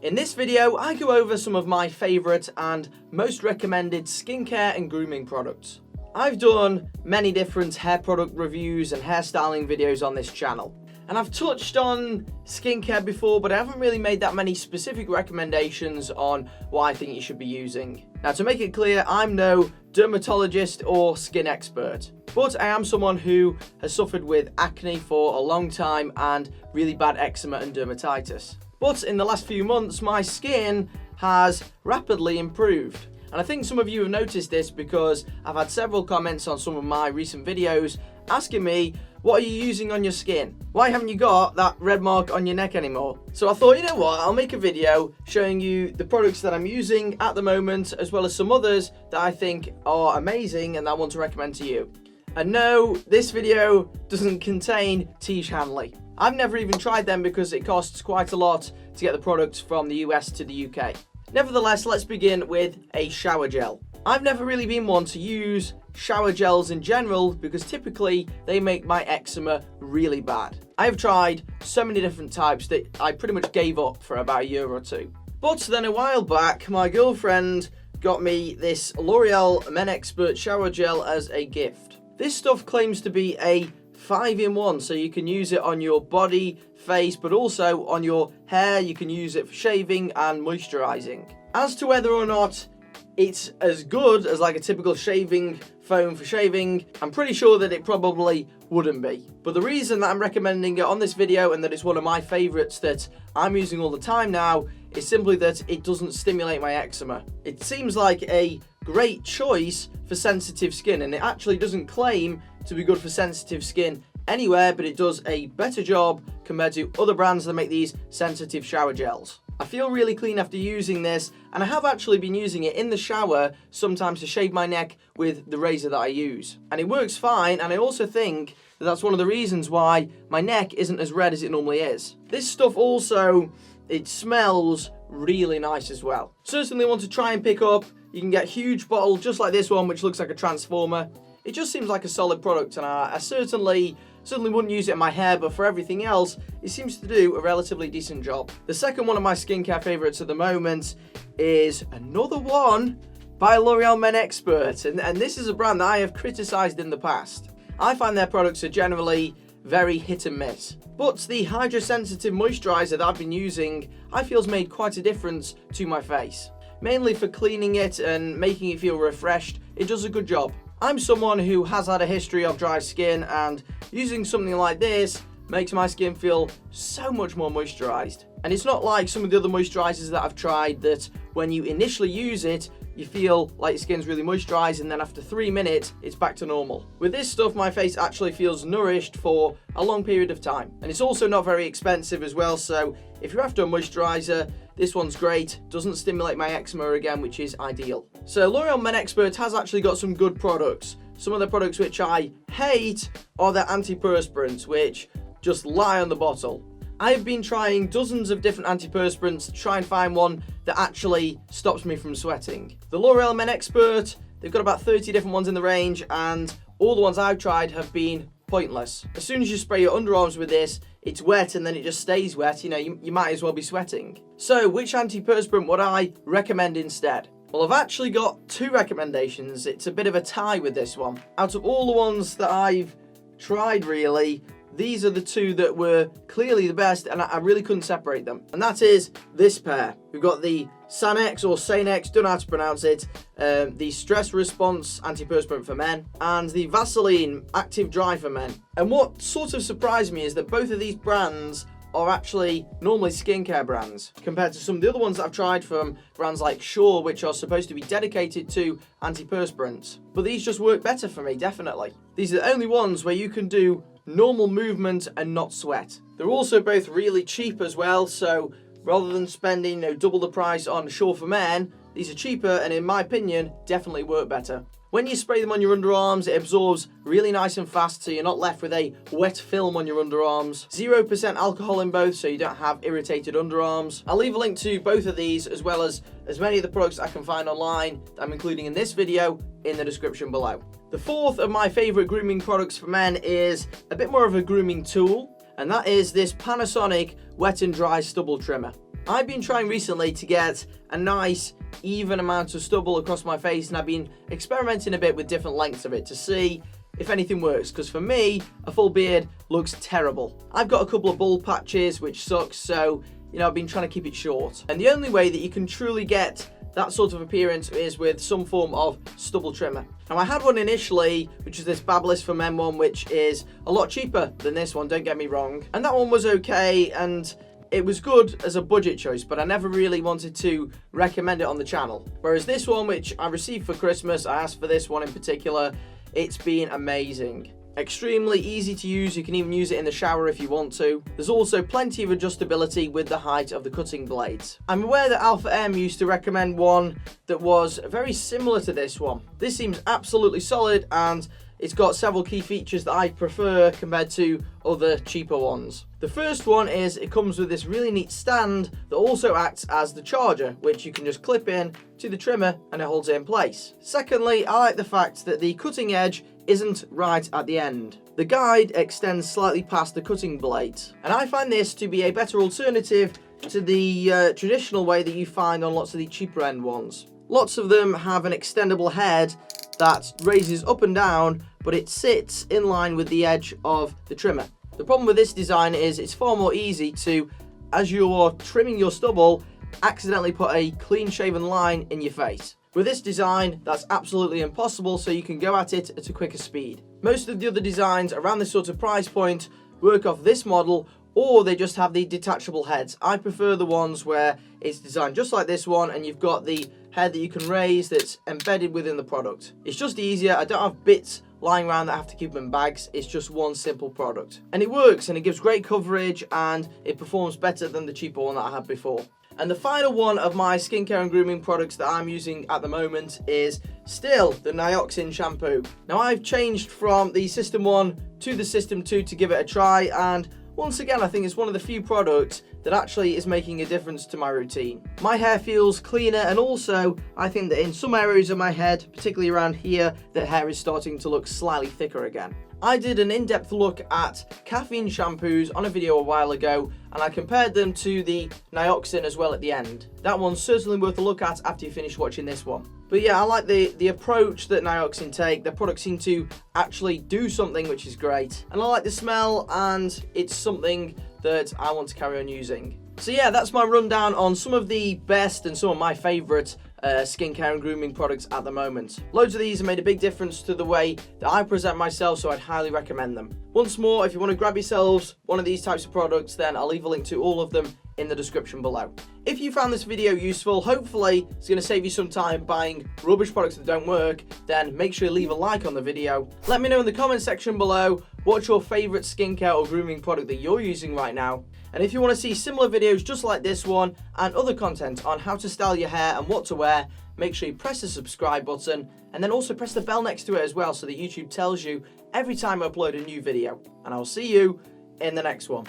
In this video, I go over some of my favourite and most recommended skincare and grooming products. I've done many different hair product reviews and hairstyling videos on this channel. And I've touched on skincare before, but I haven't really made that many specific recommendations on what I think you should be using. Now, to make it clear, I'm no dermatologist or skin expert, but I am someone who has suffered with acne for a long time and really bad eczema and dermatitis. But in the last few months, my skin has rapidly improved. And I think some of you have noticed this because I've had several comments on some of my recent videos asking me, what are you using on your skin? Why haven't you got that red mark on your neck anymore? So I thought, you know what, I'll make a video showing you the products that I'm using at the moment, as well as some others that I think are amazing and that I want to recommend to you. And no, this video doesn't contain Tiege Hanley. I've never even tried them because it costs quite a lot to get the products from the US to the UK. Nevertheless, let's begin with a shower gel. I've never really been one to use shower gels in general because typically they make my eczema really bad. I've tried so many different types that I pretty much gave up for about a year or two. But then a while back, my girlfriend got me this L'Oreal Men Expert shower gel as a gift. This stuff claims to be a 5-in-1, so you can use it on your body, face, but also on your hair. You can use it for shaving and moisturizing. As to whether or not it's as good as like a typical shaving foam for shaving, I'm pretty sure that it probably wouldn't be. But the reason that I'm recommending it on this video and that it's one of my favorites that I'm using all the time now is simply that it doesn't stimulate my eczema. It seems like a great choice for sensitive skin, and it actually doesn't claim to be good for sensitive skin anywhere, but it does a better job compared to other brands that make these sensitive shower gels. I feel really clean after using this, and I have actually been using it in the shower sometimes to shave my neck with the razor that I use. And it works fine, and I also think that that's one of the reasons why my neck isn't as red as it normally is. This stuff also, it smells really nice as well. Certainly want to try and pick up. You can get a huge bottle just like this one, which looks like a transformer. It just seems like a solid product, and I certainly wouldn't use it in my hair, but for everything else, it seems to do a relatively decent job. The second one of my skincare favorites at the moment is another one by L'Oreal Men Expert, and this is a brand that I have criticized in the past. I find their products are generally very hit and miss, but the hydrosensitive moisturizer that I've been using, I feel has made quite a difference to my face. Mainly for cleaning it and making it feel refreshed, it does a good job. I'm someone who has had a history of dry skin, and using something like this makes my skin feel so much more moisturized. And it's not like some of the other moisturizers that I've tried that when you initially use it, you feel like your skin's really moisturized, and then after 3 minutes, it's back to normal. With this stuff, my face actually feels nourished for a long period of time. And it's also not very expensive as well, so if you're after a moisturizer, this one's great. Doesn't stimulate my eczema again, which is ideal. So L'Oreal Men Expert has actually got some good products. Some of the products which I hate are their antiperspirants, which just lie on the bottle. I've been trying dozens of different antiperspirants to try and find one that actually stops me from sweating. The L'Oreal Men Expert, they've got about 30 different ones in the range, and all the ones I've tried have been pointless. As soon as you spray your underarms with this, it's wet and then it just stays wet. You know, you might as well be sweating. So which antiperspirant would I recommend instead? Well, I've actually got two recommendations. It's a bit of a tie with this one. Out of all the ones that I've tried really, these are the two that were clearly the best, and I really couldn't separate them. And that is this pair. We've got the Sanex or Sanex, don't know how to pronounce it, the Stress Response Antiperspirant for men, and the Vaseline Active Dry for men. And what sort of surprised me is that both of these brands are actually normally skincare brands compared to some of the other ones that I've tried from brands like Shaw, which are supposed to be dedicated to antiperspirants. But these just work better for me, definitely. These are the only ones where you can do normal movement and not sweat. They're also both really cheap as well, so rather than spending double the price on Shaw for men, these are cheaper and in my opinion definitely work better. When you spray them on your underarms, it absorbs really nice and fast, so you're not left with a wet film on your underarms. 0% alcohol in both, so you don't have irritated underarms. I'll leave a link to both of these, as well as many of the products I can find online that I'm including in this video, in the description below. The fourth of my favourite grooming products for men is a bit more of a grooming tool, and that is this Panasonic Wet and Dry Stubble Trimmer. I've been trying recently to get a nice even amount of stubble across my face, and I've been experimenting a bit with different lengths of it to see if anything works, because for me, a full beard looks terrible. I've got a couple of bald patches, which sucks, so I've been trying to keep it short. And the only way that you can truly get that sort of appearance is with some form of stubble trimmer. Now, I had one initially, which is this Babyliss from M1, which is a lot cheaper than this one, don't get me wrong. And that one was okay, and it was good as a budget choice, but I never really wanted to recommend it on the channel. Whereas this one, which I received for Christmas, I asked for this one in particular, it's been amazing. Extremely easy to use, you can even use it in the shower if you want to. There's also plenty of adjustability with the height of the cutting blades. I'm aware that Alpha M used to recommend one that was very similar to this one. This seems absolutely solid, and it's got several key features that I prefer compared to other cheaper ones. The first one is it comes with this really neat stand that also acts as the charger, which you can just clip in to the trimmer and it holds it in place. Secondly, I like the fact that the cutting edge isn't right at the end. The guide extends slightly past the cutting blades, and I find this to be a better alternative to the traditional way that you find on lots of the cheaper end ones. Lots of them have an extendable head that raises up and down, but it sits in line with the edge of the trimmer. The problem with this design is it's far more easy to, as you're trimming your stubble, accidentally put a clean shaven line in your face. With this design, that's absolutely impossible, so you can go at it at a quicker speed. Most of the other designs around this sort of price point work off this model, or they just have the detachable heads. I prefer the ones where it's designed just like this one, and you've got the head that you can raise that's embedded within the product. It's just easier. I don't have bits lying around that I have to keep them in bags. It's just one simple product. And it works, and it gives great coverage, and it performs better than the cheaper one that I had before. And the final one of my skincare and grooming products that I'm using at the moment is still the Nioxin Shampoo. Now, I've changed from the System 1 to the System 2 to give it a try, and once again, I think it's one of the few products that actually is making a difference to my routine. My hair feels cleaner, and also I think that in some areas of my head, particularly around here, the hair is starting to look slightly thicker again. I did an in-depth look at caffeine shampoos on a video a while ago, and I compared them to the Nioxin as well at the end. That one's certainly worth a look at after you finish watching this one. But yeah, I like the approach that Nioxin take. Their products seem to actually do something, which is great. And I like the smell, and it's something that I want to carry on using. So yeah, that's my rundown on some of the best and some of my favourite skincare and grooming products at the moment. Loads of these have made a big difference to the way that I present myself, so I'd highly recommend them. Once more, if you want to grab yourselves one of these types of products, then I'll leave a link to all of them in the description below. If you found this video useful, hopefully it's going to save you some time buying rubbish products that don't work, then make sure you leave a like on the video. Let me know in the comment section below what's your favourite skincare or grooming product that you're using right now. And if you want to see similar videos just like this one and other content on how to style your hair and what to wear, make sure you press the subscribe button, and then also press the bell next to it as well, so that YouTube tells you every time I upload a new video. And I'll see you in the next one.